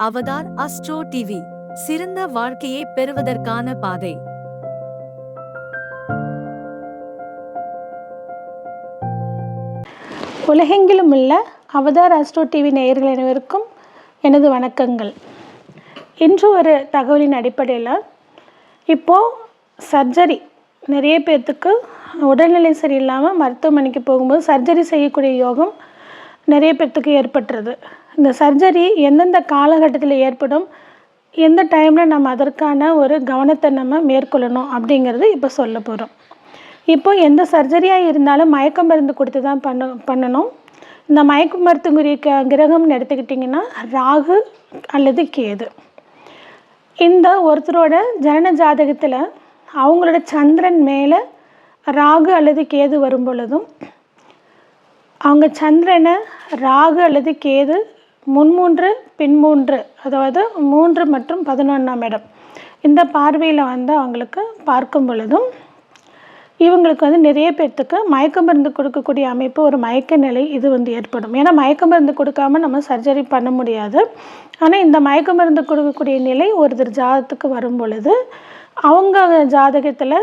Avatar astro TV சிறந்த வாழ்க்கையை பெறுவதற்கான பாதை. உலகெங்கிலும் உள்ள அவதார் அஸ்ட்ரோ டிவி நேயர்கள் அனைவருக்கும் எனது வணக்கங்கள். இன்று ஒரு தகவலின் அடிப்படையில் இப்போது சர்ஜரி நிறைய பேர்த்துக்கு உடல்நிலை சரியில்லாமல் மருத்துவமனைக்கு போகும்போது சர்ஜரி செய்யக்கூடிய யோகம் நிறைய பேர்த்துக்கு ஏற்பட்டுருது. இந்த சர்ஜரி எந்தெந்த காலகட்டத்தில் ஏற்படும், எந்த டைமில் நம்ம அதற்கான ஒரு கவனத்தை நம்ம மேற்கொள்ளணும் அப்படிங்கிறது இப்போ சொல்ல போகிறோம். இப்போது எந்த சர்ஜரியாக இருந்தாலும் மயக்க மருந்து கொடுத்து தான் பண்ணணும். இந்த மயக்க மருத்துக்குரிய கிரகம்னு எடுத்துக்கிட்டிங்கன்னா ராகு அல்லது கேது. இந்த ஒருத்தரோட ஜனன ஜாதகத்தில் அவங்களோட சந்திரன் மேலே ராகு அல்லது கேது வரும் பொழுதும், அவங்க சந்திரனை ராகு அல்லது கேது முன்மூன்று பின்மூன்று, அதாவது 3 மற்றும் 11ஆம் இடம் இந்த பார்வையில் அவங்களுக்கு பார்க்கும் பொழுதும் இவங்களுக்கு நிறைய பேர்த்துக்கு மயக்க மருந்து கொடுக்கக்கூடிய அமைப்பு, ஒரு மயக்க நிலை இது ஏற்படும். ஏன்னா மயக்க மருந்து கொடுக்காம நம்ம சர்ஜரி பண்ண முடியாது. ஆனால் இந்த மயக்க மருந்து கொடுக்கக்கூடிய நிலை ஒருத்தர் ஜாதகத்துக்கு வரும் பொழுது அவங்க ஜாதகத்தில்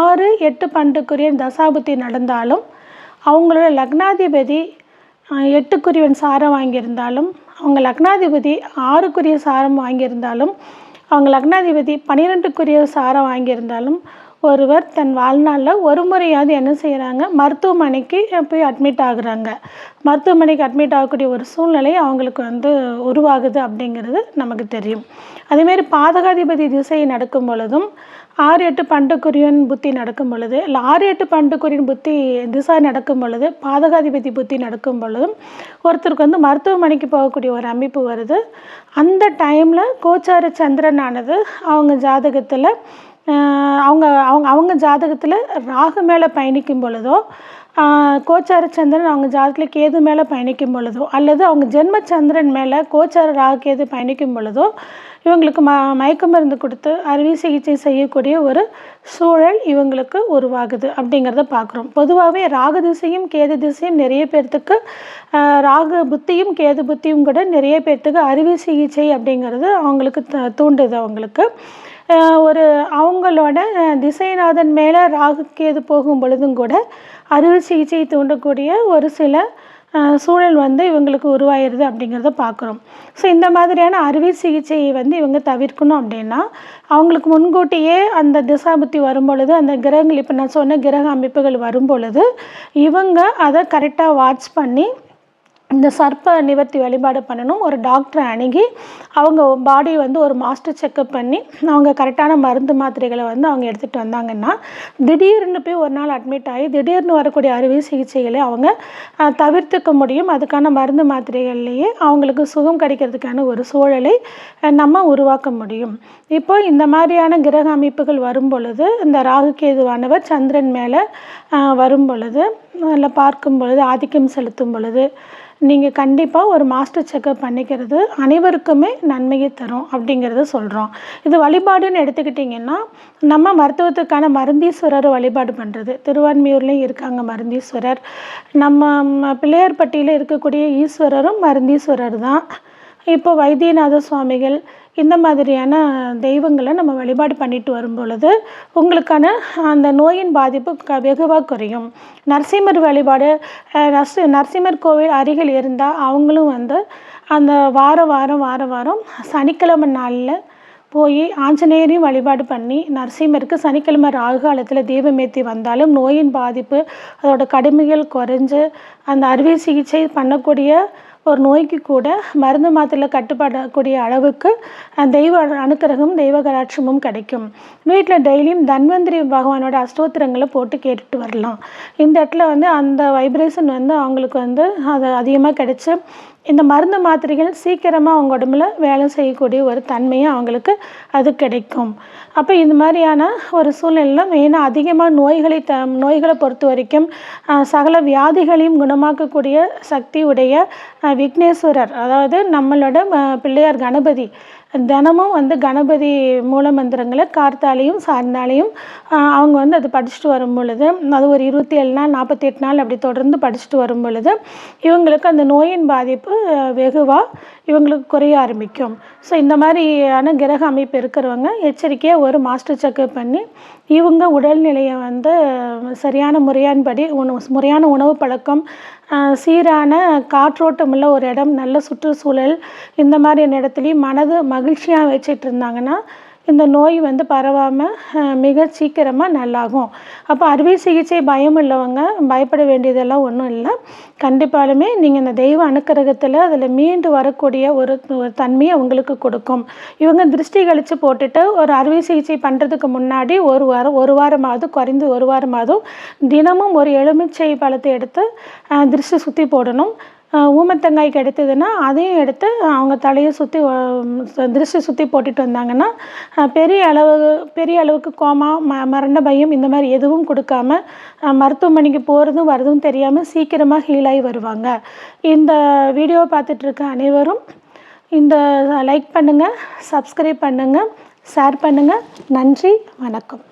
6, 8 பண்டுக்குரிய தசாபுத்தி நடந்தாலும், அவங்களோட லக்னாதிபதி 8க்குரியவன் சாரம் வாங்கியிருந்தாலும், அவங்க லக்னாதிபதி 6க்குரிய சாரம் வாங்கியிருந்தாலும், அவங்க லக்னாதிபதி 12க்குரிய சாரம் வாங்கியிருந்தாலும், ஒருவர் தன் வாழ்நாளில் ஒரு முறையாவது என்ன செய்கிறாங்க, மருத்துவமனைக்கு போய் அட்மிட் ஆகுறாங்க. மருத்துவமனைக்கு அட்மிட் ஆகக்கூடிய ஒரு சூழ்நிலை அவங்களுக்கு உருவாகுது அப்படிங்கிறது நமக்கு தெரியும். அதேமாரி பாதகாதிபதி திசை நடக்கும் பொழுதும் 6, 8 பண்டுக்குரியன் புத்தி நடக்கும் பொழுது, இல்லை 6, 8 பண்டுக்குரியன் புத்தி திசை நடக்கும் பொழுது, பாதகாதிபதி புத்தி நடக்கும் பொழுதும் ஒருத்தருக்கு மருத்துவமனைக்கு போகக்கூடிய ஒரு அமைப்பு வருது. அந்த டைமில் கோச்சார சந்திரனானது அவங்க ஜாதகத்தில் அவங்க ஜாதகத்தில் ராகு மேலே பயணிக்கும் பொழுதோ, கோச்சார சந்திரன் அவங்க ஜாதகத்தில் கேது மேலே பயணிக்கும் பொழுதோ, அல்லது அவங்க ஜென்ம சந்திரன் மேலே கோச்சார ராகு கேது பயணிக்கும் பொழுதோ இவங்களுக்கு மயக்க மருந்து கொடுத்து அறுவை சிகிச்சை செய்யக்கூடிய ஒரு சூழல் இவங்களுக்கு உருவாகுது அப்படிங்கிறத பார்க்குறோம். பொதுவாகவே ராகு திசையும் கேது திசையும் நிறைய பேர்த்துக்கு, ராகு புத்தியும் கேது புத்தியும் கூட நிறைய பேர்த்துக்கு அறுவை சிகிச்சை அப்படிங்கிறது அவங்களுக்கு தூண்டுது. அவங்களோட திசைநாதன் மேலே ராகு கேது போகும் பொழுதும் கூட அறுவை சிகிச்சை தூண்டக்கூடிய ஒரு சில சூழல் இவங்களுக்கு உருவாயிருது அப்படிங்கிறத பார்க்குறோம். ஸோ இந்த மாதிரியான அறுவை சிகிச்சையை இவங்க தவிர்க்கணும் அப்படின்னா, அவங்களுக்கு முன்கூட்டியே அந்த திசாபுத்தி வரும் பொழுது, அந்த கிரகங்கள் இப்போ நான் சொன்ன கிரக அமைப்புகள் வரும் பொழுது இவங்க அதை கரெக்டாக வாட்ச் பண்ணி இந்த சர்ப்ப நிவர்த்தி வழிபாடு பண்ணணும். ஒரு டாக்டரை அணுகி அவங்க பாடி ஒரு மாஸ்டர் செக்கப் பண்ணி அவங்க கரெக்டான மருந்து மாத்திரைகளை அவங்க எடுத்துகிட்டு வந்தாங்கன்னா, திடீர்னு போய் ஒரு நாள் அட்மிட் ஆகி திடீர்னு வரக்கூடிய அறுவை சிகிச்சைகளை அவங்க தவிர்த்துக்க முடியும். அதுக்கான மருந்து மாத்திரைகள்லேயே அவங்களுக்கு சுகம் கிடைக்கிறதுக்கான ஒரு சூழலை நம்ம உருவாக்க முடியும். இப்போ இந்த மாதிரியான கிரக அமைப்புகள் வரும் பொழுது, இந்த ராகு கேதுவானவர் சந்திரன் மேலே வரும் பொழுது, அதில் பார்க்கும் பொழுது, ஆதிக்கம் செலுத்தும் பொழுது நீங்கள் கண்டிப்பாக ஒரு மாஸ்டர் செக்கப் பண்ணிக்கிறது அனைவருக்குமே நன்மையை தரும் அப்படிங்கிறத சொல்கிறோம். இது வழிபாடுன்னு எடுத்துக்கிட்டிங்கன்னா, நம்ம மருத்துவத்துக்கான மருந்தீஸ்வரர் வழிபாடு பண்ணுறது, திருவான்மியூர்லேயும் இருக்காங்க மருந்தீஸ்வரர். நம்ம பிள்ளையார்பட்டியில் இருக்கக்கூடிய ஈஸ்வரரும் மருந்தீஸ்வரர் தான். இப்போ வைத்தியநாத சுவாமிகள் இந்த மாதிரியான தெய்வங்களை நம்ம வழிபாடு பண்ணிட்டு வரும் பொழுது உங்களுக்கான அந்த நோயின் பாதிப்பு வெகுவாக குறையும். நரசிம்மர் வழிபாடு, நரசிம்மர் கோவில் அருகில் இருந்தால் அவங்களும் அந்த வாரம் சனிக்கிழமை நாளில் போய் ஆஞ்சநேயரையும் வழிபாடு பண்ணி, நரசிம்மருக்கு சனிக்கிழமை ராகு காலத்தில் தீபமேற்றி வந்தாலும் நோயின் பாதிப்பு அதோட கடுமைகள் குறைஞ்சு அந்த அறுவை சிகிச்சை பண்ணக்கூடிய ஒரு நோய்க்கு கூட மருந்து மாத்திரையில் கட்டுப்படக்கூடிய அளவுக்கு தெய்வ அனுக்கிரகமும் தெய்வ கடாட்சமும் கிடைக்கும். வீட்டில் டெய்லியும் தன்வந்திரி பகவானோட அஷ்டோத்திரங்களை போட்டு கேட்டுட்டு வரலாம். இந்த இடத்துல அந்த வைப்ரேஷன் அவங்களுக்கு அது அதிகமாக கிடைச்சி இந்த மருந்து மாத்திரைகள் சீக்கிரமாக அவங்க உடம்புல வேலை செய்யக்கூடிய ஒரு தன்மையை அவங்களுக்கு அது கிடைக்கும். அப்போ இந்த மாதிரியான ஒரு சூழ்நிலையில் மெயினாக அதிகமாக நோய்களை பொறுத்த வரைக்கும் சகல வியாதிகளையும் குணமாக்கக்கூடிய சக்தி உடைய விக்னேஸ்வரர், அதாவது நம்மளோட பிள்ளையார் கணபதி தினமும் வந்து கணபதி மூல மந்திரங்களை கார்த்தாலையும் சாயந்தாலையும் அவங்க வந்து அது படிச்சுட்டு வரும் பொழுது, அது ஒரு 27 நாள் 48 நாள் அப்படி தொடர்ந்து படிச்சுட்டு வரும் பொழுது இவங்களுக்கு அந்த நோயின் பாதிப்பு வெகுவாக இவங்களுக்கு குறைய ஆரம்பிக்கும். ஸோ இந்த மாதிரியான கிரக அமைப்பு இருக்கிறவங்க எச்சரிக்கையாக ஒரு மாஸ்டர் செக்கப் பண்ணி இவங்க உடல்நிலையை வந்து சரியான முறையான உணவு பழக்கம், சீரான காற்றோட்டமுள்ள ஒரு இடம், நல்ல சுற்றுச்சூழல், இந்த மாதிரியான இடத்துலையும் மனது மகிழ்ச்சியாக வச்சிட்டு இருந்தாங்கன்னா இந்த நோய் வந்து பரவாமல் மிக சீக்கிரமாக நல்லாகும். அப்போ அறுவை சிகிச்சை பயம் உள்ளவங்க பயப்பட வேண்டியதெல்லாம் ஒன்றும் இல்லை. கண்டிப்பாலுமே நீங்கள் இந்த தெய்வ அனுக்கிரகத்தில் அதில் மீண்டு வரக்கூடிய ஒரு தன்மையை அவங்களுக்கு கொடுக்கும். இவங்க திருஷ்டி கழித்து போட்டுட்டு ஒரு அறுவை சிகிச்சை பண்ணுறதுக்கு முன்னாடி ஒரு வாரமாவது குறைந்து ஒரு வாரமாவதும் தினமும் ஒரு எலுமிச்சை பழத்தை எடுத்து திருஷ்டி சுற்றி போடணும். ஊமத்தங்காய் கிடைத்ததுன்னா அதையும் எடுத்து அவங்க தலையை சுற்றி திருஷ்டி சுற்றி போட்டுட்டு வந்தாங்கன்னா பெரிய அளவுக்கு கோமா மரண பயம் இந்த மாதிரி எதுவும் கொடுக்காம மருத்துவமனைக்கு போகிறதும் வரதும் தெரியாமல் சீக்கிரமாக ஹீலாகி வருவாங்க. இந்த வீடியோவை பார்த்துட்ருக்க அனைவரும் இந்த லைக் பண்ணுங்கள், சப்ஸ்கிரைப் பண்ணுங்கள், ஷேர் பண்ணுங்கள். நன்றி, வணக்கம்.